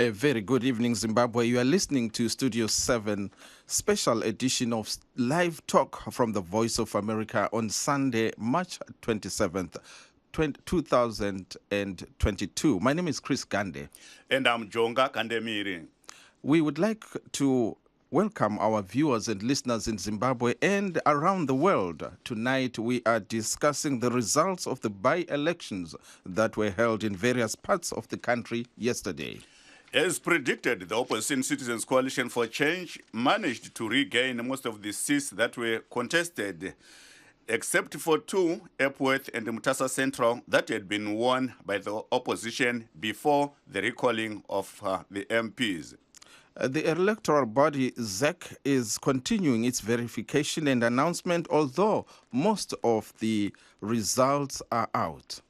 A very good evening, Zimbabwe. You are listening to Studio 7, special edition of Live Talk from the Voice of America on Sunday, March 27th, 2022. My name is Chris Gande. And I'm Jonga Kandemiri. We would like to welcome our viewers and listeners in Zimbabwe and around the world. Tonight we are discussing the results of the by-elections that were held in various parts of the country yesterday. As predicted, the Opposition Citizens Coalition for Change managed to regain most of the seats that were contested, except for two, Epworth and Mutasa Central, that had been won by the opposition before the recalling of the MPs. The electoral body, ZAC, is continuing its verification and announcement, although most of the results are out.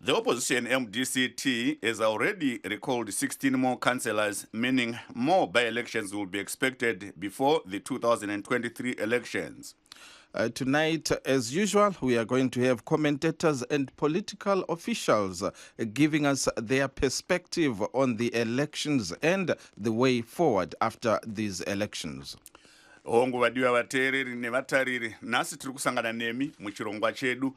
The opposition MDCT has already recalled 16 more councillors, meaning more by-elections will be expected before the 2023 elections. Tonight, as usual, we are going to have commentators and political officials giving us their perspective on the elections and the way forward after these elections. Hongu vadiwa vateereri nevatariri, nhasi tiri kusangana nemi muchirongwa chedu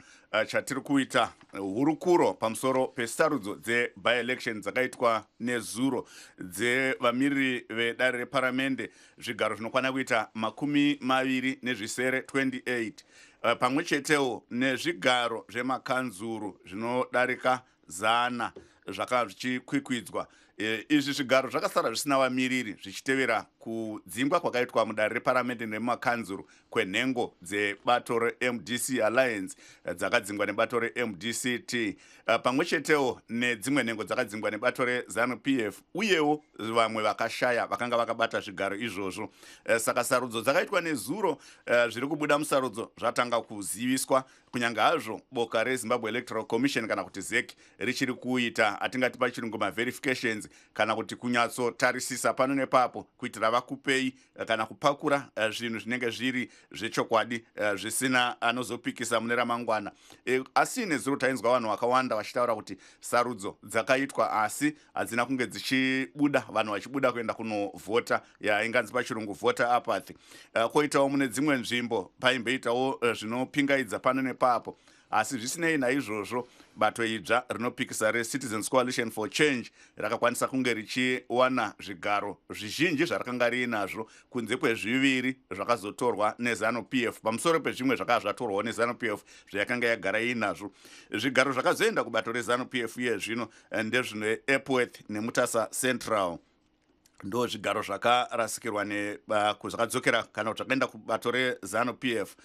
chatiri kuita hurukuro pamusoro pesarudzo dze-by-election dzakaitwa nezuro dzevamiriri vedare reparamende, zvigaro zvinokwana kuita 28 pamwe chetewo nezvigaro zvemakanzuru zvinodarika 100 zvakanga zvichikwikwidzwa. Izvi zvigaro zvakasara zvisina vamiriri zvichitevera kudzingwa kwakaitwa mudare reparamende nemumakanzuru kwenhengo dzebato reMDC Alliance dzakadzingwa nebato reMDCT, pamwe chetewo nedzimwe nhengo dzakadzingwa nebato reZANU-PF, uyewo vamwe vakashaya vakanga vakabata zvigaro izvozvo. Saka sarudzo dzakaitwa nezuro, zviri kubuda musarudzo zvatanga kuziviswa, kunyange hazvo boka reZimbabwe Electoral Commission kana kuti ZEC richiri kuita atingati pachirungu ma-verifications kana kuti kunyatsotarisisa pano nepapo kuitira vakupei kana kupakura zvinhu zvinenge zviri zvechokwadi zvisina anozopikisa mune ramangwana. Asi nezuro tainzwa vanhu vakawanda vachitaura kuti sarudzo dzakaitwa asi hadzina kunge dzichibuda vanhu vachibuda kuenda kunovhota, inganzi pachirungu voter apathy. Koitawo mune dzimwe nzvimbo paimboitawo zvinopingaidza pano nepapo. Asi zvisinei naizvozvo, bato idzva rinopikisa reCitizens Coalition for Change rakakwanisa kunge richiwana zvigaro zvizhinji zvarakanga riinazvo kunze kwezviviri zvakazotorwa neZANU-PF, pamusoro pezvimwe zvakanga zvatorwawo neZANU-PF zvayakanga yagara iinazvo. Zvigaro zvakazoenda kubato reZANU-PF iye zvino ndezvino Epworth neMutasa Central. Ndo zvigaro zvakarasikirwa zvakadzokera kana kuti zvakaenda kubato reZANU-PF.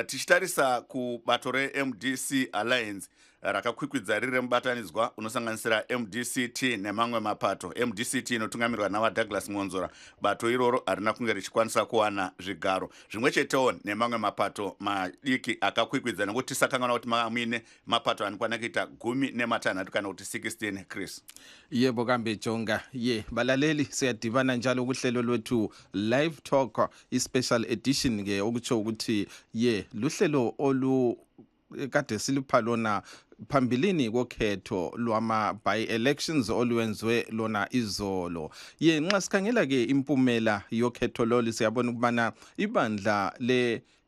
Tichitarisa kubato reMDC Alliance rakakwikwidza riri remubatanidzwa unosanganisira MDCT nemamwe mapato. MDCT inotungamirwa navaDouglas Monzora. Bato iroro harina kunge richikwanisa kuwana zvigaro zvimwe chetewo nemamwe mapato madiki akakwikwidza, nekuti tisakangana kuti muine mapato anokwana kuita 16 kana kuti 16. Chris. Yebo kambe Jonga. Balaleli, siyadibana njalo kuhlelo lwethu Live Talk, i-special edition ke okutsho ukuthi luhlelo olu kade silipha lona phambilini kokhetho lwama by-elections olwenziwe lona izolo. Nxa sikhangela ke impumela yokhetho lolu siyabona ukubana ibandla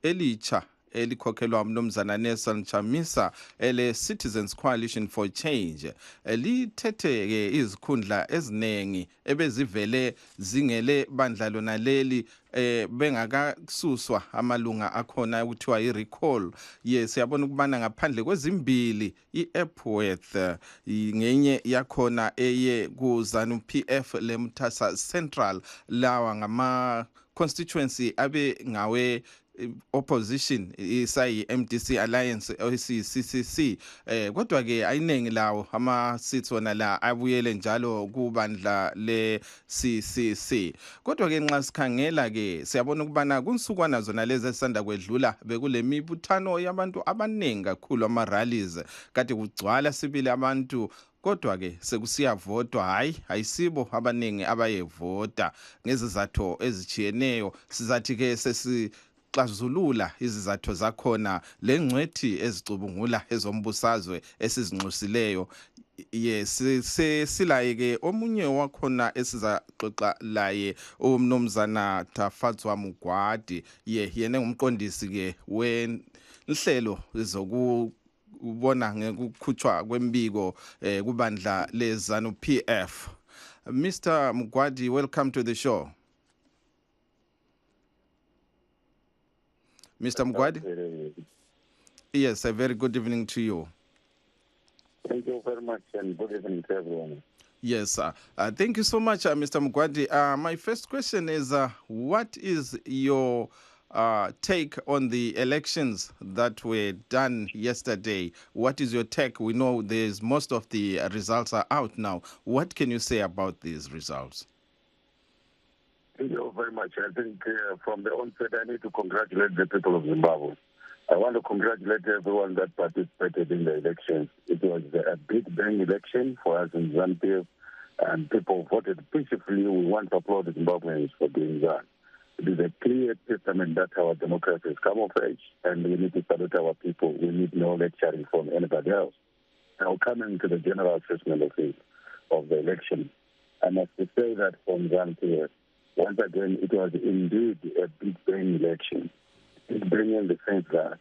elitsha elikhokhelwa umnumzana Nelson Chamisa ele-Citizens Coalition for Change lithethe ke izikhundla eziningi ebezivele zingele bandla lona leli bengakasuswa amalunga akhona ukuthiwa i-recall. Siyabona ukubana ngaphandle kwezimbili i-Epworth ngenye yakhona eye ku-ZANU-PF le-Mutasa Central, lawa ngama-constituency abe ngawe opposition isayi MDC Alliance CCC, kodwa ke ayiningi lawo ama-seats wona la abuyele njalo kubandla le-CCC. Kodwa ke nxa sikhangela ke siyabona ukubana kunsukwana zona lezi esanda kwedlula bekule mibuthano yabantu abaningi kakhulu, ama-rallies kade kugcwala sibili abantu, kodwa ke sekusiyavotwa, ayisibo abaningi abayevota ngezizathu ezitshiyeneyo. Sizathi ke xazulula izizathu zakhona lengcwethi ezicubungula ezombusazwe esizinxusileyo Yes, silaye ke omunye wakhona esizaxoxa laye umnumzana Tafadzwa Mugwadi yena ngumqondisi ke wenhlelo zokubona ngekukhutshwa kwembiko kubandla leZANU-PF. Mr. Mugwadi, welcome to the show. Mr. Mugwadi? Yes, a very good evening to you. Thank you very much, and good evening to everyone. Yes, sir. Thank you so much, Mr. Mugwadi. My first question is, what is your take on the elections that were done yesterday? What is your take? We know there's most of the results are out now. What can you say about these results? Thank you very much. I think from the onset, I need to congratulate the people of Zimbabwe. I want to congratulate everyone that participated in the elections. It was a big bang election for us in ZANU-PF, and people voted peacefully. We want to applaud the Zimbabweans for doing that. It is a clear testament that our democracy has come of age, and we need to salute our people. We need no lecturing from anybody else. Now, coming to the general assessment of the election, I must say that from ZANU-PF, once again, it was indeed a big bang election. Bring in the sense that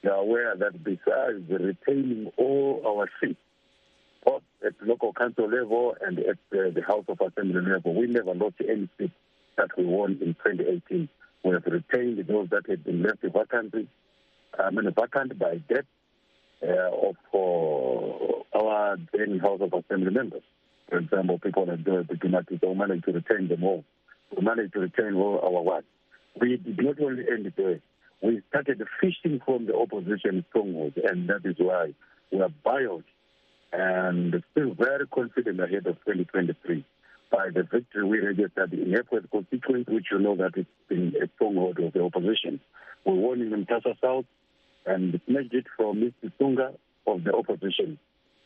we are aware that besides retaining all our seats, both at local council level and at the House of Assembly level, we never lost any seat that we won in 2018. We have retained those that had been left vacant by death of our then House of Assembly members. For example, people like the Pinati, we managed to retain them all. We managed to retain all our wards. We did not only end there. We started fishing from the opposition strongholds, and that is why we are buoyant and still very confident ahead of 2023 by the victory we registered in Epworth constituency, which you know that it's been a stronghold of the opposition. We won in Mtasa South and snatched it from Mr. Sunga of the opposition.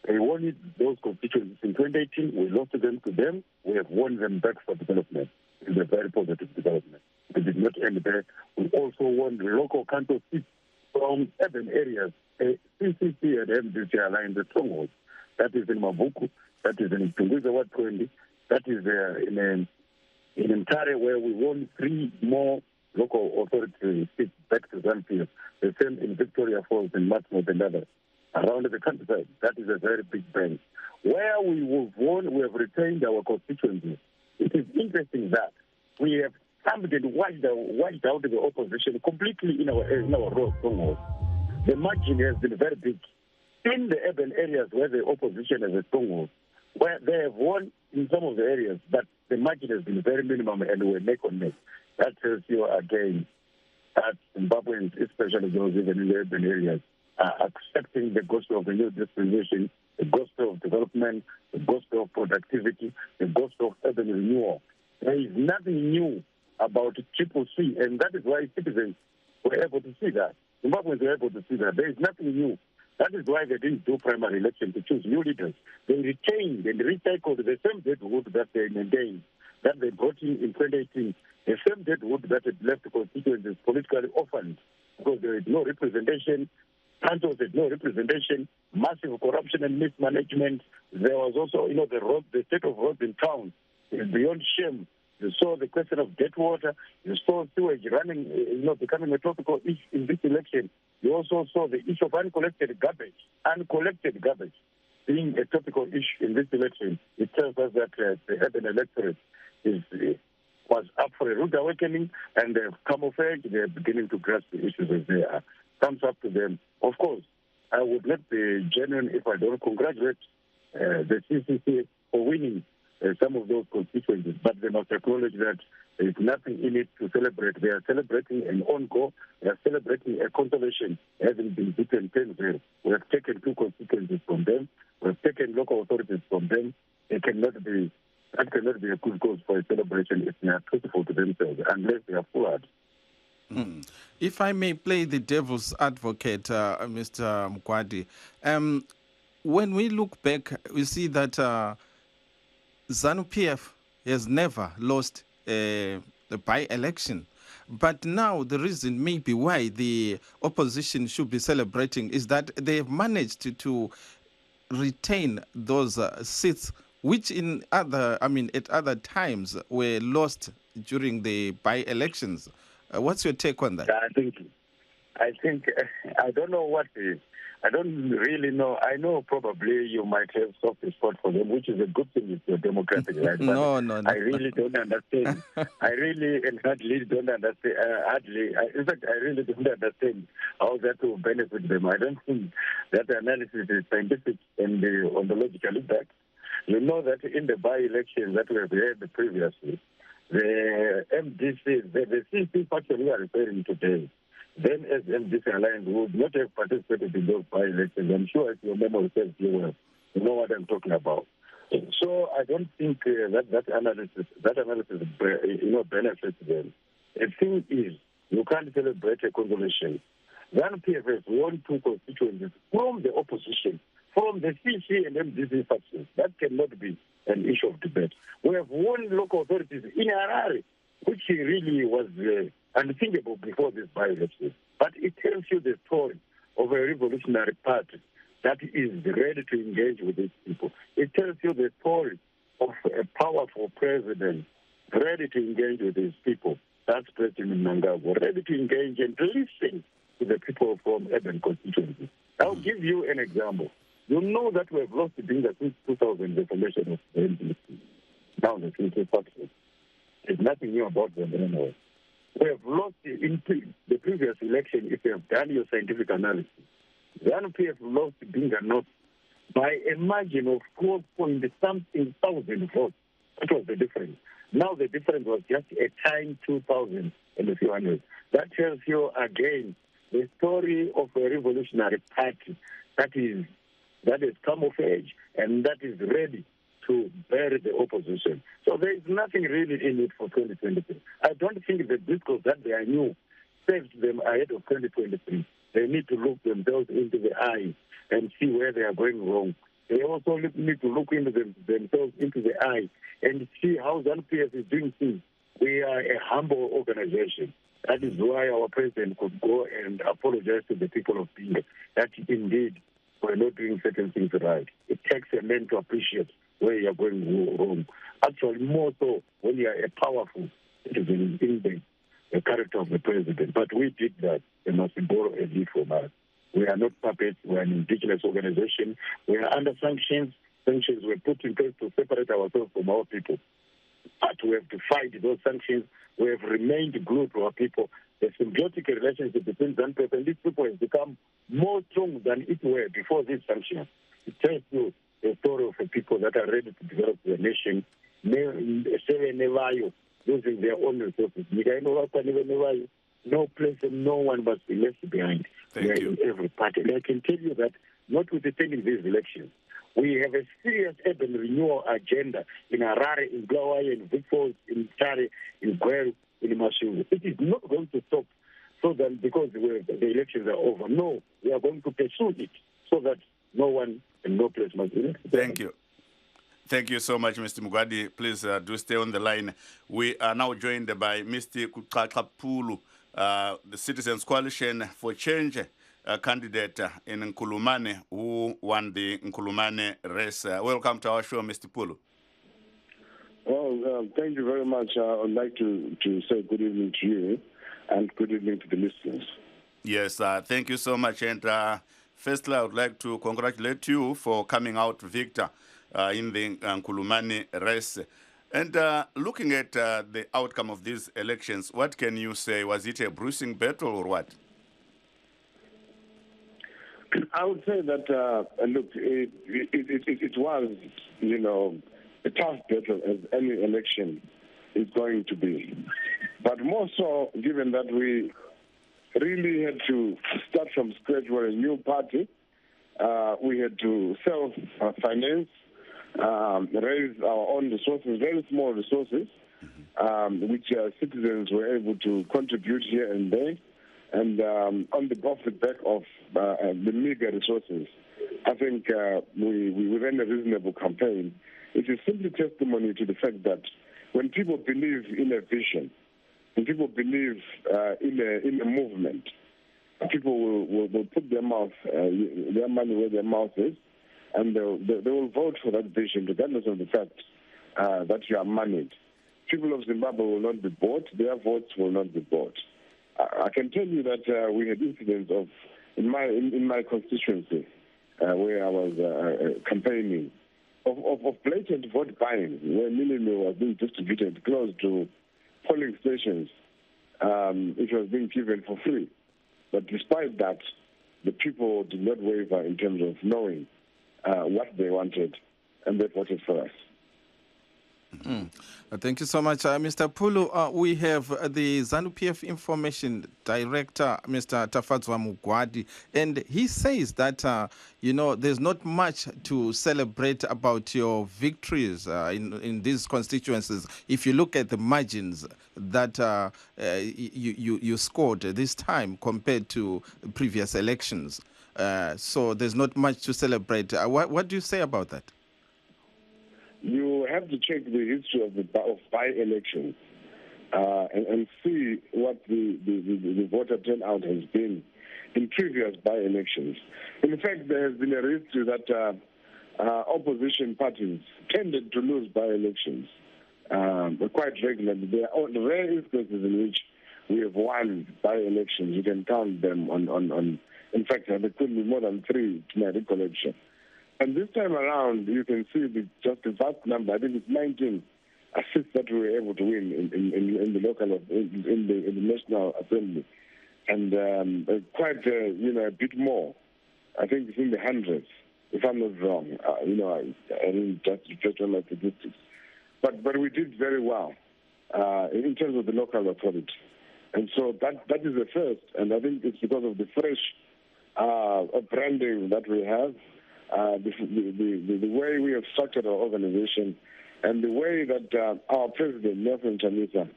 They won those constituencies in 2018. We lost them to them. We have won them back for development. It's a very positive development. We did not end there. We also won the local council seats from urban areas. CCC and MDC aligned the strongholds. That is in Mabuku, that is in Tunguza Ward 20, that is in Mtare, where we won 3 more local authority seats back to ZANU-PF. The same in Victoria Falls, in Matmouth and others. Around the countryside, that is a very big bang. Where we have won, we have retained our constituencies. It is interesting that we have stamped and wiped out the opposition completely in our road strongholds. The margin has been very big. In the urban areas where the opposition has a stronghold, where they have won in some of the areas, but the margin has been very minimum and we're neck on neck. That tells you again that Zimbabweans, especially those even in the urban areas, are accepting the gospel of the new dispensation, the gospel of development, the gospel of productivity, the gospel of urban renewal. There is nothing new about Triple C, and that is why citizens were able to see that. Zimbabweans were able to see that. There is nothing new. That is why they didn't do primary election to choose new leaders. They retained and recycled the same deadwood that they maintained, that they brought in 2018, the same deadwood that had left constituencies politically orphaned because there is no representation. Councils had no representation, massive corruption and mismanagement. There was also, the state of roads in town is beyond shame. You saw the question of dead water. You saw sewage running, becoming a topical issue in this election. You also saw the issue of uncollected garbage being a topical issue in this election. It tells us that the urban electorate was up for a rude awakening, and they've come of age. They're beginning to grasp the issues as they are. Thumbs up to them. Of course, I would not be genuine if I don't congratulate the CCC for winning some of those constituencies, but they must acknowledge that there is nothing in it to celebrate. They are celebrating an on-go. They are celebrating a consolation, having been beaten 10-0. We have taken 2 constituencies from them. We have taken local authorities from them. That cannot be a good cause for a celebration if they are truthful to themselves, unless they are fooled. If I may play the devil's advocate, Mr. Mugwadi, when we look back, we see that ZANU-PF has never lost a by-election. But now the reason maybe why the opposition should be celebrating is that they have managed to retain those seats, which at other times were lost during the by-elections. What's your take on that? I think I don't know what is. I don't really know. I know probably you might have soft spot for them, which is a good thing. It's your democratic right. No. I really don't understand. I really and hardly don't understand. In fact, I really don't understand how that will benefit them. I don't think that analysis is scientific and ontologically backed. You know that in the by-elections that we have had previously, the MDC, the CC faction we are referring to today, then as MDC Alliance would not have participated in those by-elections. I'm sure if your memory serves you well, you know what I'm talking about. So I don't think that analysis benefits them. The thing is, you can't celebrate a consolation. ZANU-PF has won 2 constituencies from the opposition, from the CC and MDC factions. That cannot be an issue of debate. We have won local authorities in Harare, which really was unthinkable before this by-election. But it tells you the story of a revolutionary party that is ready to engage with these people. It tells you the story of a powerful president ready to engage with these people. That's President Mnangagwa, ready to engage and listen to the people from urban constituencies. I'll give you an example. You know that we have lost the Dinga since 2000, the formation of the NDC. Now the CC faction. There's nothing new about them anyway. We have lost in the previous election, if you have done your scientific analysis. ZANU-PF lost Dinga North by a margin of 12-point-something thousand votes. That was the difference. Now the difference was just a time 2,000 and a few hundred. That tells you again the story of a revolutionary party that is come of age and that is ready to bury the opposition. So there is nothing really in it for 2023. I don't think the discourse that they are new saves them ahead of 2023. They need to look themselves into the eye and see where they are going wrong. They also need to look into themselves into the eye and see how ZANU-PF is doing things. We are a humble organization. That is why our president could go and apologize to the people of Pinga that indeed we're not doing certain things right. It takes a man to appreciate where you're going wrong. Actually, more so when you are a powerful citizen in the character of the president. But we did that. They must borrow a lead from us. We are not puppets. We are an indigenous organization. We are under sanctions. Sanctions were put in place to separate ourselves from our people. But we have to fight those sanctions. We have remained glued to our people. The symbiotic relationship between ZANU-PF and these people has become more strong than it were before these sanctions. It tells you the story of the people that are ready to develop their nation, using their own resources. No place and no one must be left behind. Thank you. In every party. And I can tell you that, notwithstanding these elections, we have a serious urban renewal agenda in Harare, in Blawayo, in Vicfors, in Tare, in Gweru, in Mashugu. It is not going to stop so that because the elections are over. No, we are going to pursue it so that no one and no place must be left. Thank you. Thank you so much, Mr. Mugwadi. Please do stay on the line. We are now joined by Mr. Kukakapulu, the Citizens Coalition for Change candidate in Nkulumane, who won the Nkulumane race. Welcome to our show, Mr. Pulu. Well, thank you very much. I would like to say good evening to you and good evening to the listeners. Yes, thank you so much. And firstly, I would like to congratulate you for coming out victor in the Nkulumane race. And looking at the outcome of these elections, what can you say? Was it a bruising battle or what? I would say that, look, it was, a tough battle as any election is going to be. But more so, given that we really had to start from scratch. We're a new party. We had to self-finance, raise our own resources, very small resources, which citizens were able to contribute here and there. And on the back of the meager resources, I think we ran a reasonable campaign. It is simply testimony to the fact that when people believe in a vision, when people believe in a movement, people will put their money where their mouth is, and they will vote for that vision regardless of the fact that you are moneyed. People of Zimbabwe will not be bought. Their votes will not be bought. I can tell you that we had incidents of in my constituency where I was campaigning of blatant vote buying, where minimum was being distributed close to polling stations. It was being given for free. But despite that, the people did not waver in terms of knowing what they wanted, and they voted for us. Thank you so much, Mr. Pulu. We have the ZANU-PF Information Director, Mr. Tafadzwa Mugwadi, and he says that, there's not much to celebrate about your victories in these constituencies. If you look at the margins that you scored this time compared to previous elections, so there's not much to celebrate. What do you say about that? You have to check the history of by-elections and see what the voter turnout has been in previous by-elections. In fact, there has been a history that opposition parties tended to lose by-elections quite regularly. There are rare instances in which we have won by-elections. You can count them on in fact, there could be more than 3 to my recollection. And this time around, you can see just the vast number. I think it's 19 assists that we were able to win in the local, in the National Assembly, and quite a bit more. I think it's in the hundreds, if I'm not wrong. I didn't just reflect on my statistics, but we did very well in terms of the local authority, and so that is the first. And I think it's because of the fresh branding that we have. The way we have structured our organization, and the way that our president, Nelson Chamisa,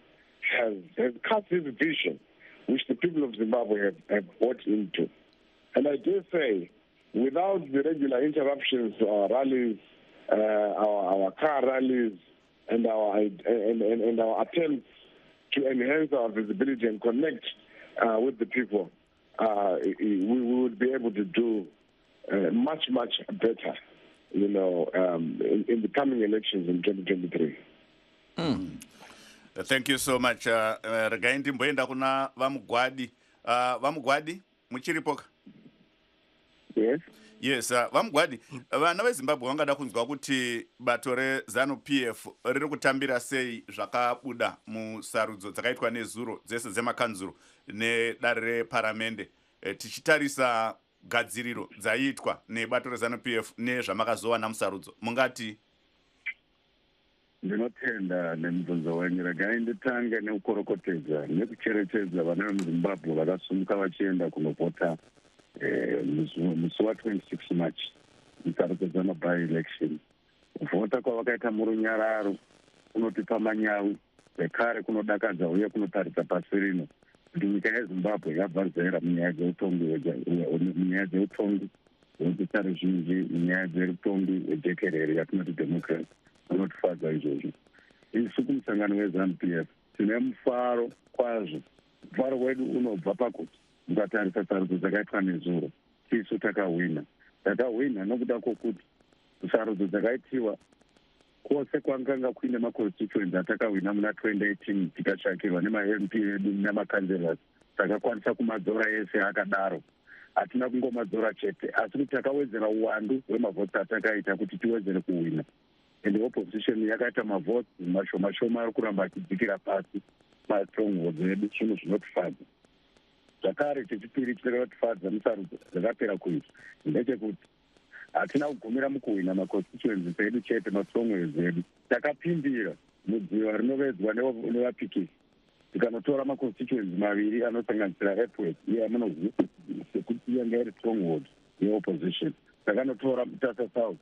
has cast his vision, which the people of Zimbabwe have bought into. And I dare say, without the regular interruptions to our rallies, our car rallies, and our attempts to enhance our visibility and connect with the people, we would be able to do much better, in the coming elections in 2023. Thank you so much. Regai ndimboenda kuna Vamugwadi. Vamugwadi, muchiripoka? Yes, Vamugwadi, vana veZimbabwe vangada kunzwa kuti bato reZANU-PF riri kutambira sei zvakabuda musarudzo dzakaitwa nezuro dzese dzemakanzuro nedare reparamende, tichitarisa gadziriro dzaiitwa nebato reZANU-PF nezvamakazowana musarudzo, mungati? Ndinotenda nemubvunzo wenyu. Regai nditange neukorokotedza nekucherechedza vana vemuzimbabwe vakasumuka vachienda kunovhota musi wa26 March musarudzo dzamaby-election. Kuvhota kwavakaita murunyararo kunotipa manyawi, zvekare kunodakadza uye kunotaridza pasi rino kuti nyika yeZimbabwe yabva zera munyaya dzeutongi hwekuita ruzhinji, munyaya dzeutongi hwejekerere yatinoti democracy. Unotifadza izvozvo. Isu kumusangano weZANU-PF tine mufaro kwazvo. Mufaro wedu unobva pakuti mukatarisa sarudzo dzakaitwa nezuro, tisu takahwina nokuda kwokuti sarudzo dzakaitiwa kwose kwanganga kuine maconstituency atakahwina muna 2018 tikatsvakirwa nema-MP edu nemakanzelas, takakwanisa kumadzora ese akadaro. Hatina kungomadzora chete, asi kuti takawedzera uwandu hwemavhoti atakaita kuti tiwedzere kuhwina. And the opposition yakaita mavhoti mashoma ari kuramba achidzikira pasi mastrongholds edu, zvinhu zvinotifadza. Zvakare chechipiri chinotifadza musarudzo dzakapera kuitwa ndechekuti hatina kugumira mukuhwina maconstituencies edu chete, mastrongholds edu. Takapindira mudziva rinovedzwa nevapikisi, tikanotora maconstituencies maviri anosanganisira Epworth iye amunoziva sekuti yanga iri stronghold yeopposition. Takanotora Mutasa South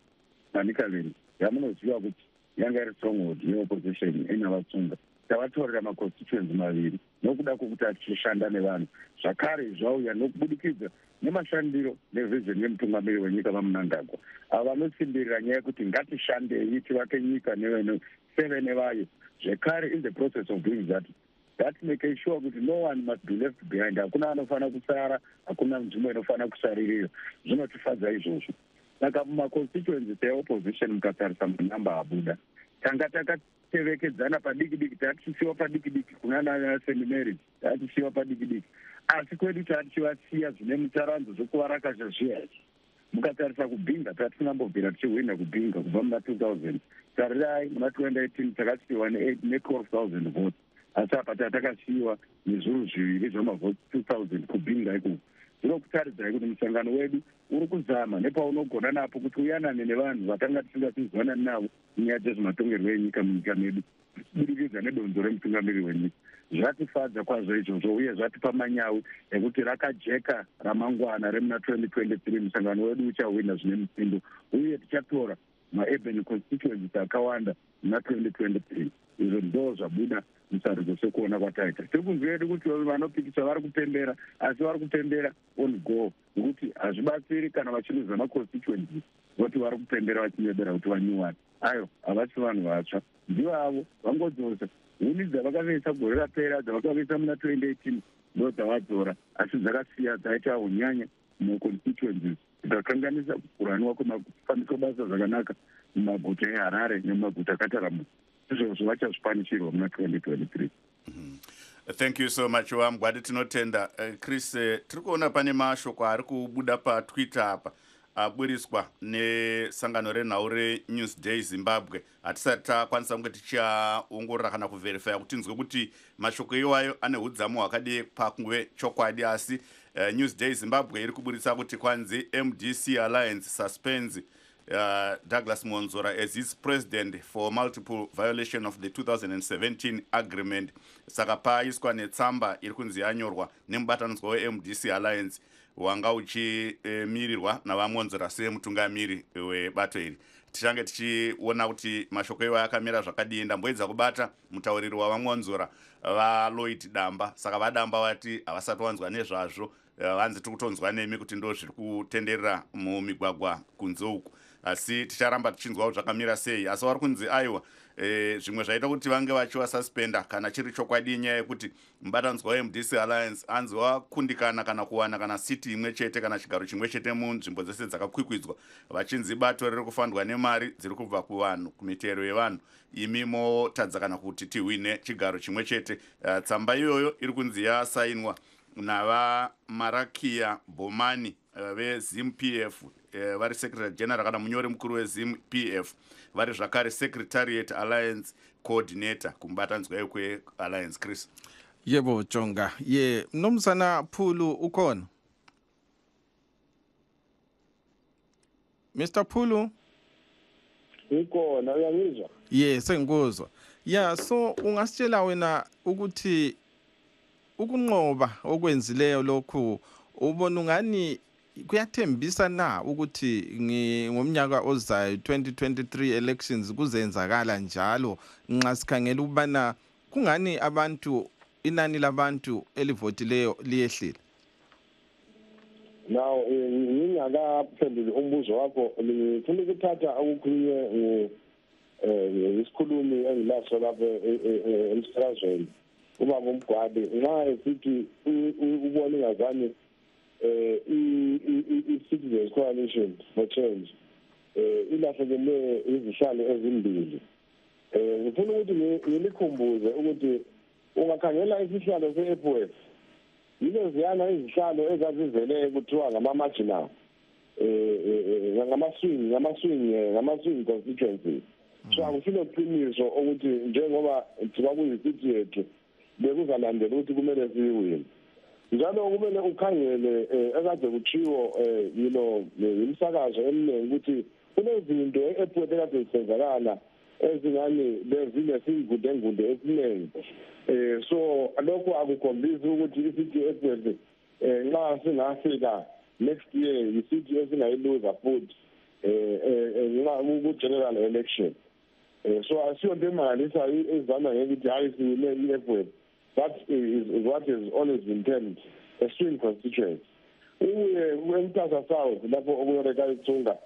naNikaland yamunoziva kuti yanga iri stronghold yeopposition enavasunga. Tavatorera maconstituencies maviri nokuda kwokuti atichishanda nevanhu. Zvakare zvauya nokubudikidza nemashandiro nevision yemutungamiri wenyika vaMnangagwa, ava vanosimbirira nyaya yekuti ngatishandei tivake nyika seve nevayo. Zvekare in the process of doing that make sure kuti no one must be left behind. Hakuna anofana kusara, hakuna nzvimbo inofana kusaririra. Zvinotifadza izvozvo. saka mumaconstituencies eopposition mukatarisa manamba abuda tanga takatevekedzana padiki diki, tatisiwa padiki diki kunana St Mary's, tatisiwa padiki diki, asi kwedu tativasiya zvine mutaranzo zvekuvarakazha zviya. Mukatarisa kubhinga tatisingambobvira tichihwina kubhinga kubva muna 2000, tarirai muna 2018 takasiyiwa ne12,000 votes, asi apa tatakasiyiwa nezviuru zviviri zvamavhoti 2000 kubhinga ikoko. Zvinokutaridzai kuti musangano wedu uri kuzama nepaunogona napo kuti uyanane nevanhu vatanga tisingasizwanani navo munyaya dzezvematongerwo enyika munyika medu, kubudikidza nedonzo remutungamiri wenyika. Zvatifadza kwazvo izvozvo uye zvatipa manyawi ekuti rakajeka ramangwana remuna 2023 musangano wedu uchahwina zvine mutsindo uye tichatora maurban constituencies akawanda muna 2023. Izvo ndo zvabuda musarudzo sekuona kwataita. Tiri kunzwa yedu kuti vanopikisa vari kupembera, asi vari kupembera on go, nokuti hazvibatsiri kana vachiluza maconstituencies voti vari kupembera vachinyebera kuti vanyuwani. Ayo havasi vanhu vatsva, ndivo avo vangodzosa huni dzavakaveisa gore rapera, dzavakaveisa muna 2018 ndo dzavadzora, asi dzakasiya dzaita unyanya muconstituencies dzikakanganisa kuraniwa kwemafambiswa basa zvakanaka mumaguta eHarare nemumaguta akataramuka. Izvozvo vachazvipanisirwa muna 2023. Thank you so much Wamgwadi, tinotenda. Chris, tiri kuona pane mashoko ari kubuda paTwitter apa aburiswa nesangano renhau reNewsday Zimbabwe. Hatisati takwanisa kunge tichaongorora kana kuverifya kuti tinzwe kuti mashoko iwayo ane udzamu hwakadii pakunge chokwadi, asi Newsday Zimbabwe iri kuburisa kuti kwanzi MDC Alliance suspends Douglas Monzora as its president for multiple violation of the 2017 agreement. Saka paiswa netsamba iri kunzi yanyorwa nemubatanidzwa weMDC Alliance wanga uchimirirwa navamonzora semutungamiri webato iri. Tichange tichiona kuti mashoko iwayo akamira zvakadii. Ndamboedza kubata mutauriri wavamonzora vaLloyd Damba, saka vadamba vati havasati vanzwa nezvazvo, vanzi tiri kutonzwa nemi kuti ndo zviri kutenderera mumigwagwa kunze uku, asi ticharamba tichinzwawo zvakamira sei. Asi vari kunzi aiwa zvimwe zvaita kuti vange vachivasuspenda kana chiri chokwadi nyaya yekuti mubatanidzwa weMDC Alliance anzi wakundikana kana kuwana kana siti imwe chete kana chigaro chimwe chete munzvimbo dzese dzakakwikwidza, vachinzi bato riri kufandwa nemari dziri kubva kuvanhu, kumitero yevanhu, imi motadza kana kuti tihwine chigaro chimwe chete. Tsamba iyoyo iri kunzi yasainwa navaMarakia Bomani veZANU-PF, vari secretary general kana munyori mukuru weZANU-PF, vari zvakare secretariat alliance coordinator kumubatanidzwa kwealliance. Chris. Yebo Jonga, ye Mnumzana Phulu ukhona? Mr. Phulu? Ukhona, uyangizwa? Ye, sengikuzwa. Yeah, so ungasitshela wena ukuthi ukunqoba okwenzileyo lokhu ubona ungani kuyathembisa na ukuthi ngomnyaka ozayo 2023 elections kuzenzakala njalo, nxa sikhangela ukubana kungani abantu, inani labantu elivotileyo liyehlile? Now ngingakaphenduli umbuzo wakho, ngifuna ukuthatha okukhulunywe isikhulumi engilaso lapha emsakazweni ubaba uMgwadi nxa esithi ubona ingazani i-Citizens Coalition for Change ilahlekele izihlalo ezimbili. Ngifuna ukuthi ngilikhumbuze ukuthi ungakhangela isihlalo se-FOF, yile ziyana izihlalo ezazivele kuthiwa ngama-marginal, ngama-swing constituencies. So akusilo qiniso ukuthi njengoba thiba kuyisithi yethu bekuzalandela ukuthi kumele siyiwine. Njalo kumele ukhangele ekade kuchiwo imsakazo eminingi ukuthi kunezinto ePort ekade zisenzakala ezingani bezinesingudengude esiningi. So lokho akukhombisi ukuthi isithi ePort nxa singafika next year isithi esingayiluza futhi ku-general election. So asiyonto emangalisa ezana ngekuthi hayi siwine i-FOF. That is what has always been termed a swing constituency. Umtasa South lapho okuyoreka ithunga,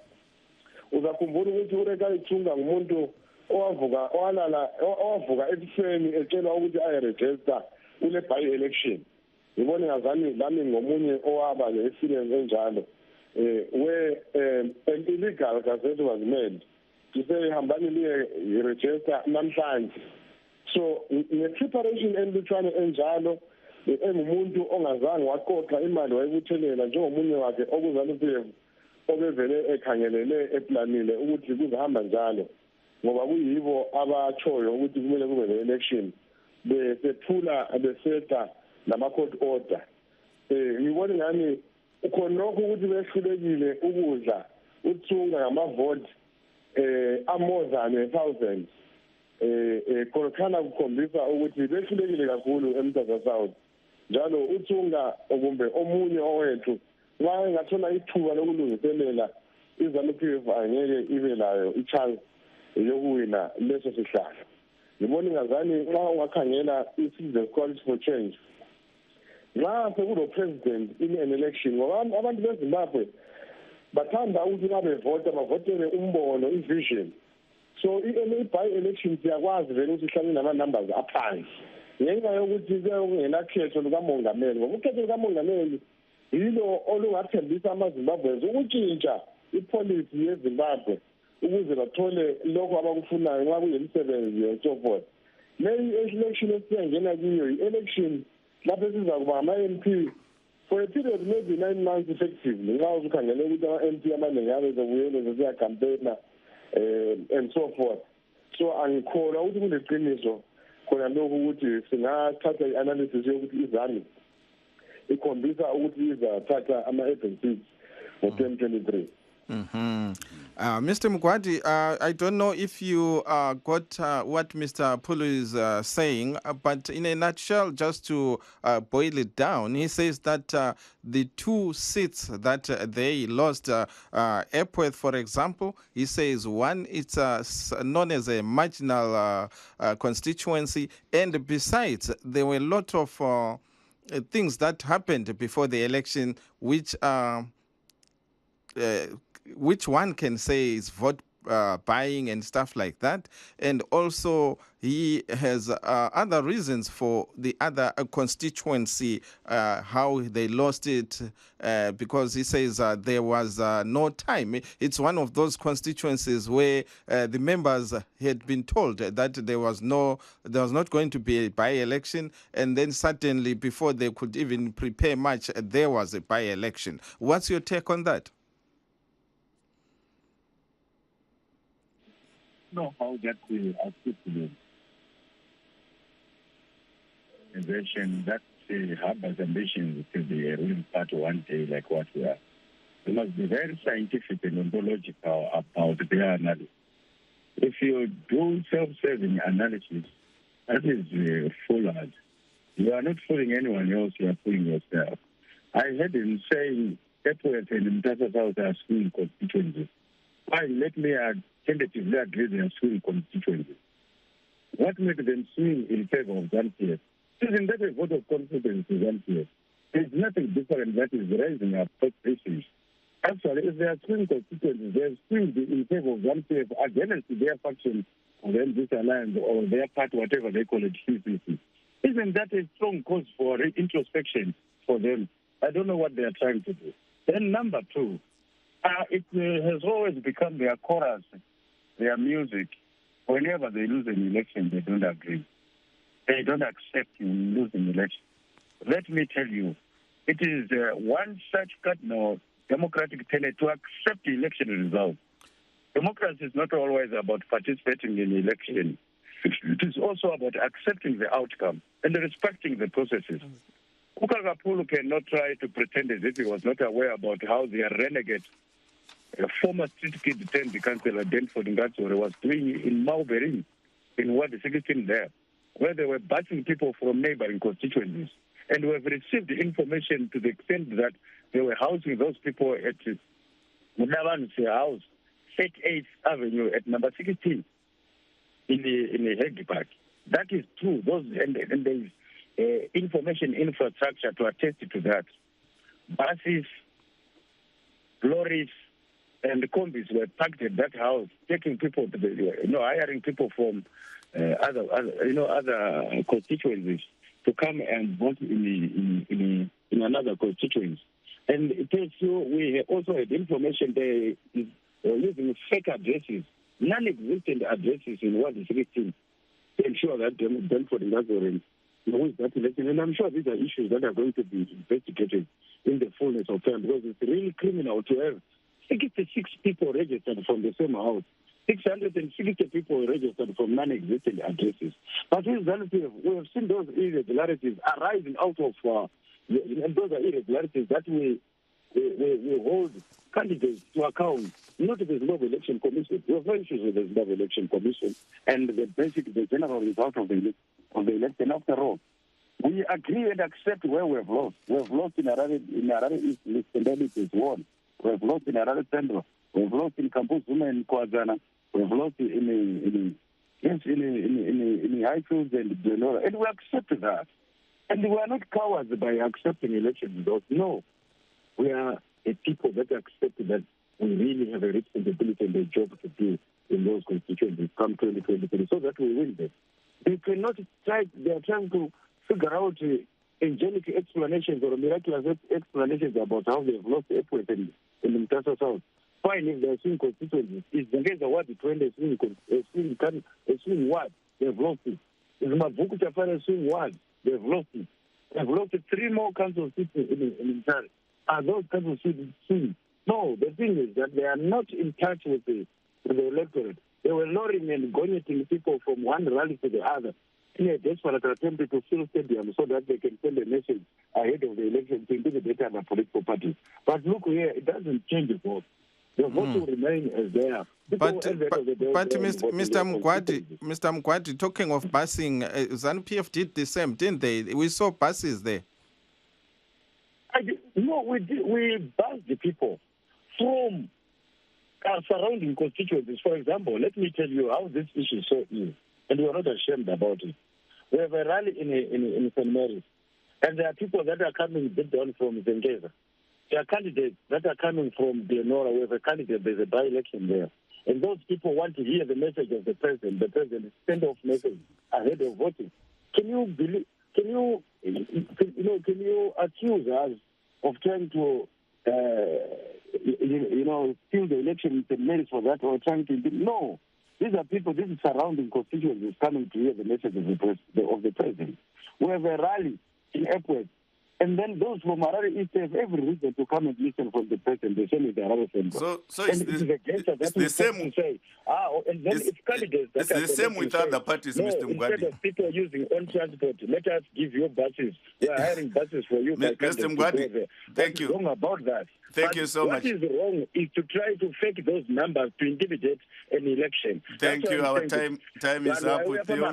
uzakhumbula ukuthi ureka ithunga ngumuntu owavuka ekuseni etshelwa ukuthi ayiregister kule by election. Ngibone ngazani lami ngomunye owaba le-experience enjalo. where an illegal gazette was made to say hambani liye register namhlanje. So nge-preparation elutshwane enjalo engumuntu ongazange waqoqa imali wayebuthelela njengomunye wakhe okuZANU-PF obevele ekhangelele eplanile ukuthi kuzahamba njalo ngoba kuyibo abatshoyo ukuthi kumele kube le-election besethula beseta nama-court order. Ngibona ngani khonokho ukuthi behlulekile ukudla uthunga ngamavoti more than 1,000 khona kukhombisa ukuthi behlulekile kakhulu eMthatha South. Njalo uthunga kumbe omunye owethu nxa engathola ithuba lokulungiselela iZANU-PF angeke ibe layo i-chance yokuwina leso sihlalo. Ngibona ingazani nxa ungakhangela i-Citizens Coalition for Change nxa sekulo president in an election ngoba abantu beZimbabwe bathanda ukuthi nxa bevota bavotele umbono i-vision. So i-by-election siyakwazi vele ukuthi ihlale nama-numbers aphansi ngenxa yokuthi kungelakhetho lukamongameli ngoba ukhetho lukamongameli yilo olungathembisa amaZimbabweans ukutshintsha ipolicy yeZimbabwe ukuze bathole lokho abakufunayo nxa kuyimisebenzi and so forth. Leyi election esiyangena kiyo i-election lapho sizakuba ama-MP for a period maybe 9 months effectively nxa uzukhangele ukuthi ama-MP amaningi abezobuyele zesiyacampaigna and so forth. So angikholwa ukuthi kuneqiniso khona lokhu ukuthi singathatha i-analysis yokuthi iZANU ikhombisa ukuthi izathatha ama-agencies ngo-2023. Mr. Mugwadi, I don't know if you got what Mr. Pulu is saying, but in a nutshell, just to boil it down, he says that the 2 seats that they lost, Epworth, for example, he says one, it's known as a marginal constituency, and besides, there were a lot of things that happened before the election, which one can say is vote buying and stuff like that. And also he has other reasons for the other constituency, how they lost it, because he says there was no time. It's one of those constituencies where the members had been told that there was not going to be a by-election, and then suddenly before they could even prepare much, there was a by-election. What's your take on that? Know how that articulate organization that harbors ambitions to be a ruling party one day like what we are. We must be very scientific and ontological about their analysis. If you do self-serving analysis, that is foolhardy. You are not fooling anyone else, you are fooling yourself. I heard him saying Epworth and Mthatha South are swing constituencies. Why? Let me tentatively agree they are swing constituencies. What made them swing in favor of ZANU-PF? Isn't that a vote of confidence in ZANU-PF? There's nothing different that is raising up such issues. Actually, if they are swing constituencies, they have swinged in favor of ZANU-PF against their faction, or then this alliance, or their party, whatever they call it, CCC. Isn't that a strong cause for introspection for them? I don't know what they are trying to do. Then number 2, it has always become their chorus, their music. Whenever they lose an election, they don't agree. They don't accept losing election. Let me tell you, it is one such cardinal democratic tenet to accept the election results. Democracy is not always about participating in the election. It is also about accepting the outcome and respecting the processes. Ukagapulu cannot try to pretend as if he was not aware about how the renegade former street kid turned the councillor Denford Ngatsore was doing in Maubering, in Ward 16 there, where they were busing people from neighboring constituencies. And we have received information to the extent that they were housing those people at Mudavan's house, 38th Avenue at number 16 in the Hague Park. That is true. And there is information infrastructure to attest to that. Buses, lorries, and the combis were packed at that house, taking people to hiring people from other constituencies to come and vote in another constituency. And it tells you we also had information they were using fake addresses, non-existent addresses in Ward 16 to ensure that Benford Nazarene knows that election. And I'm sure these are issues that are going to be investigated in the fullness of time, because it's really criminal to have 66 people registered from the same house, 660 people registered from non-existent addresses. But with ZANU-PF, we have seen those irregularities arising out of, and those are irregularities that we hold candidates to account, not the Zimbabwe Election Commission. We have no issues with the Zimbabwe Election Commission and the general result of the election. After all, we agree and accept where we have lost. We have lost in Harare East, List is won. We have lost in Harare Central. We have lost in Kampuzuma and Kwazana. We have lost in Highfields and Benora. And we accept that. And we are not cowards by accepting election results. No. We are a people that accept that we really have a responsibility and a job to do in those constituencies come 2023 so that we win them. They cannot try, they are trying to figure out angelic explanations or miraculous explanations about how they have lost Epworth and Mtasa South. Fine, if they are swing constituencies, if the guys are what the trend is swing what, they have lost it. If Mavuku Tafara swing what, they have lost it. They have lost 3 more council seats in Mtari. Are those council seats swing? No, the thing is that they are not in touch with the electorate. They were luring and gouging people from one rally to the other in a desperate attempt to fill stadiums so that they can send a message ahead of the election to intimidate other political parties. But look here, it doesn't change the vote. The vote will remain as they are. But Mr. Mkwadi, talking of busing, ZANU-PF did the same, didn't they? We saw buses there. No, we bussed the people from surrounding constituencies. For example, let me tell you how this issue so is, and we are not ashamed about it. We have a rally in St. Mary's, and there are people that are coming down from Zengeza. There are candidates that are coming from Benora. We have a candidate, there's a by-election there. And those people want to hear the message of the president's send-off message ahead of voting. Can you accuse us of trying to, steal the election in St. Mary's for that, or trying to... No. These are people, these are surrounding constituencies coming to hear the message of the president. We have a rally in Epworth. And then those from Harare East have every reason to come and listen from the president. The same with the Harare Central. So it's the same. Say, and then it's candidates. It's the same with other parties, no, Mr. Mkwadi. Instead of people using own transport, let us give you buses. We are hiring buses for you. Mr. Mkwadi, thank you. What's wrong about that? Thank you so much. What is wrong is to try to fake those numbers to intimidate an election. Thank you. Our time is up with you.